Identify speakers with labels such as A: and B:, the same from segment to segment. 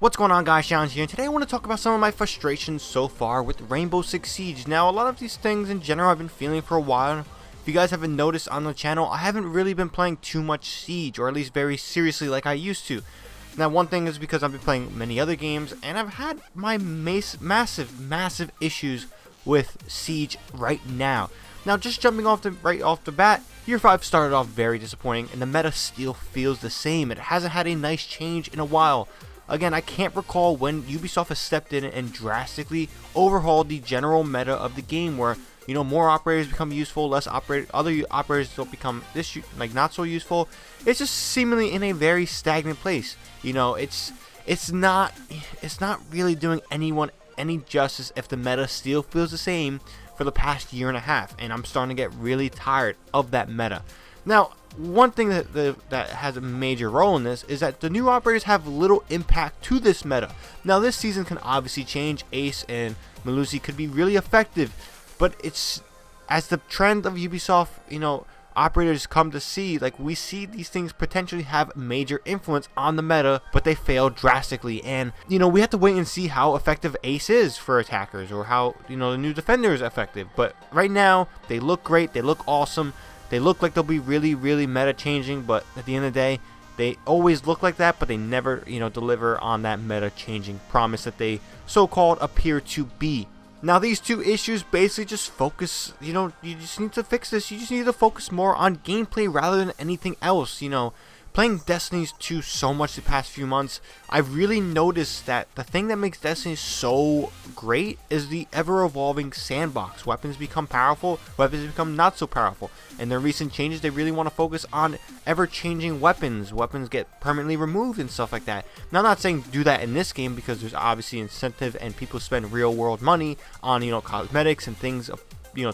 A: What's going on, guys? ShadowNinja here, and today I want to talk about some of my frustrations so far with Rainbow Six Siege. Now, a lot of these things in general I've been feeling for a while. If you guys haven't noticed on the channel, I haven't really been playing too much Siege, or at least very seriously like I used to. Now, one thing is because I've been playing many other games, and I've had my massive issues with Siege right now. Now, just jumping right off the bat, Year 5 started off very disappointing, and the meta still feels the same. It hasn't had a nice change in a while. Again, I can't recall when Ubisoft has stepped in and drastically overhauled the general meta of the game, where more operators become useful, other operators don't become not so useful. It's just seemingly in a very stagnant place. It's not really doing anyone any justice if the meta still feels the same for the past year and a half, and I'm starting to get really tired of that meta. Now, one thing that has a major role in this is that the new operators have little impact to this meta. Now, this season can obviously change. Ace and Melusi could be really effective, but it's as the trend of Ubisoft, operators come to see, we see these things potentially have major influence on the meta, but they fail drastically. And we have to wait and see how effective Ace is for attackers, or how the new defender is effective. But right now, they look great, they look awesome. They look like they'll be really meta changing, but at the end of the day, they always look like that, but they never, deliver on that meta changing promise that they so-called appear to be. Now, these two issues basically just focus, you just need to fix this. You just need to focus more on gameplay rather than anything else. Playing Destiny 2 so much the past few months, I've really noticed that the thing that makes Destiny so great is the ever-evolving sandbox. Weapons become powerful, weapons become not so powerful. And their recent changes, they really want to focus on ever-changing weapons. Weapons get permanently removed and stuff like that. Now, I'm not saying do that in this game, because there's obviously incentive and people spend real-world money on, cosmetics and things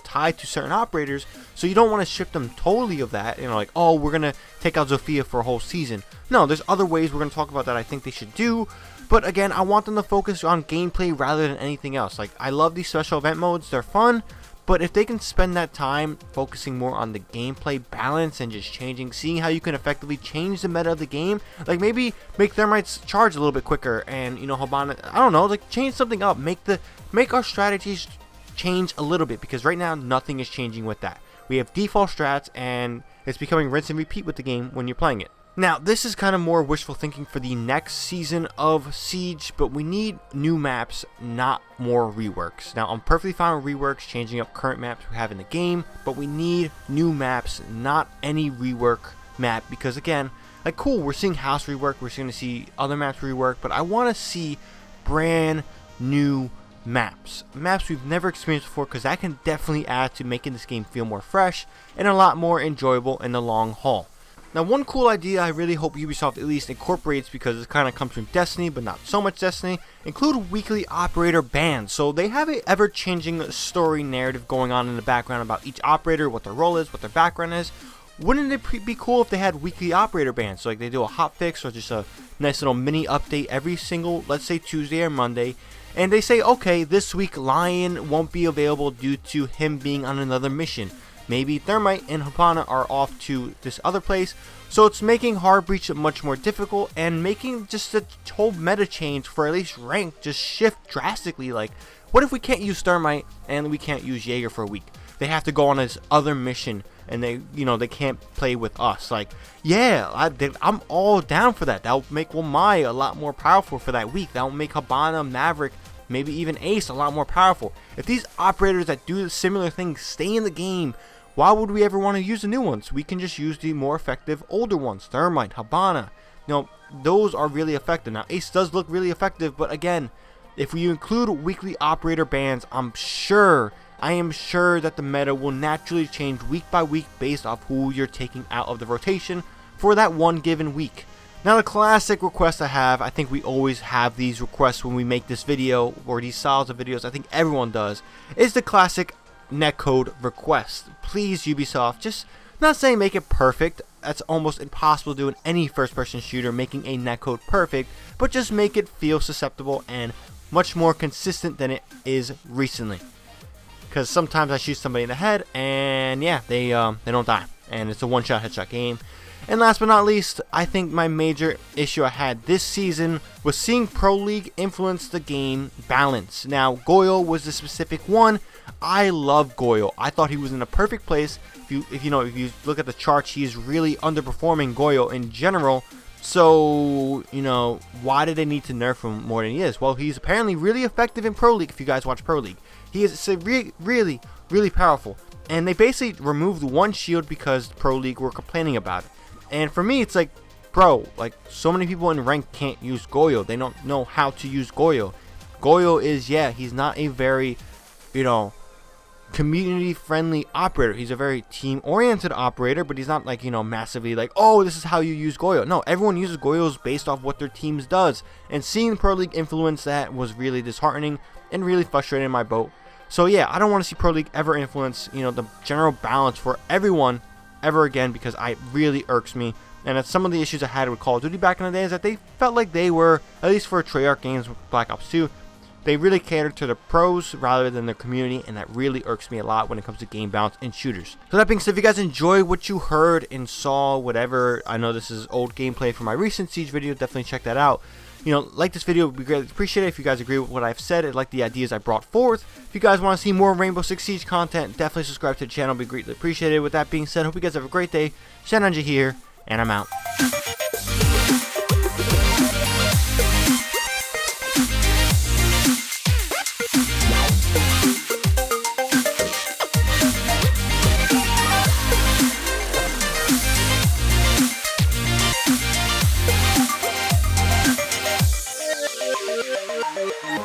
A: tied to certain operators, so you don't want to strip them totally of that, oh, we're gonna take out Zofia for a whole season. No, there's other ways we're gonna talk about that I think they should do, but again, I want them to focus on gameplay rather than anything else. I love these special event modes, they're fun, but if they can spend that time focusing more on the gameplay balance and just seeing how you can effectively change the meta of the game, maybe make Thermite's charge a little bit quicker, and Habana, I don't know, change something up, make our strategies change a little bit, because right now nothing is changing with that. We have default strats, and it's becoming rinse and repeat with the game when you're playing it. Now, this is kind of more wishful thinking for the next season of Siege, but we need new maps, not more reworks. Now, I'm perfectly fine with reworks, changing up current maps we have in the game, but we need new maps, not any rework map, because again, cool, we're seeing house rework, we're going to see other maps rework, but I want to see brand new maps we've never experienced before, because that can definitely add to making this game feel more fresh and a lot more enjoyable in the long haul. Now, one cool idea I really hope Ubisoft at least incorporates, because it kind of comes from Destiny but not so much Destiny, include weekly operator bans. So they have a ever-changing story narrative going on in the background about each operator, what their role is, what their background is. Wouldn't it be cool if they had weekly operator bans? So they do a hot fix or just a nice little mini update every single, let's say, Tuesday or Monday. And they say, okay, this week Lion won't be available due to him being on another mission. Maybe Thermite and Hapana are off to this other place. So it's making Hard Breach much more difficult, and making just the whole meta change for at least rank just shift drastically. What if we can't use Thermite and we can't use Jaeger for a week? They have to go on this other mission, and they can't play with us. Yeah, I'm all down for that. That'll make Wamai a lot more powerful for that week. That'll make Habana, Maverick, maybe even Ace a lot more powerful. If these operators that do similar things stay in the game, why would we ever want to use the new ones? We can just use the more effective older ones. Thermite, Habana, those are really effective. Now, Ace does look really effective, but again, if we include weekly operator bans, I am sure that the meta will naturally change week by week based off who you're taking out of the rotation for that one given week. Now, the classic request I think we always have these requests when we make this video, or these styles of videos, I think everyone does, is the classic netcode request. Please, Ubisoft, just not saying make it perfect. That's almost impossible to do in any first-person shooter, making a netcode perfect, but just make it feel susceptible and much more consistent than it is recently. Because sometimes I shoot somebody in the head, and yeah, they don't die, and it's a one-shot headshot game. And last but not least, I think my major issue I had this season was seeing Pro League influence the game balance. Now, Goyle was the specific one. I love Goyle. I thought he was in a perfect place. If you look at the charts, he is really underperforming Goyle in general. So, why did they need to nerf him more than he is? Well, he's apparently really effective in Pro League if you guys watch Pro League. He is really, really powerful. And they basically removed one shield because Pro League were complaining about it. And for me, it's like, bro, like, so many people in rank can't use Goyle. They don't know how to use Goyle. Goyle is, he's not a very, community-friendly operator. He's a very team-oriented operator, but he's not like, massively like, oh, this is how you use Goyle. No, everyone uses Goyles based off what their teams does. And seeing Pro League influence that was really disheartening and really frustrating in my boat. So yeah, I don't want to see Pro League ever influence, the general balance for everyone ever again, because it really irks me. And that's some of the issues I had with Call of Duty back in the day, is that they felt like they were, at least for Treyarch games with Black Ops 2, they really catered to the pros rather than the community, and that really irks me a lot when it comes to game balance in shooters. So that being said, if you guys enjoyed what you heard and saw, whatever, I know this is old gameplay from my recent Siege video, definitely check that out. Like this video, would be greatly appreciated. If you guys agree with what I've said and like the ideas I brought forth, if you guys want to see more Rainbow Six Siege content, definitely subscribe to the channel, would be greatly appreciated. With that being said, hope you guys have a great day. ShadowNinja here, and I'm out.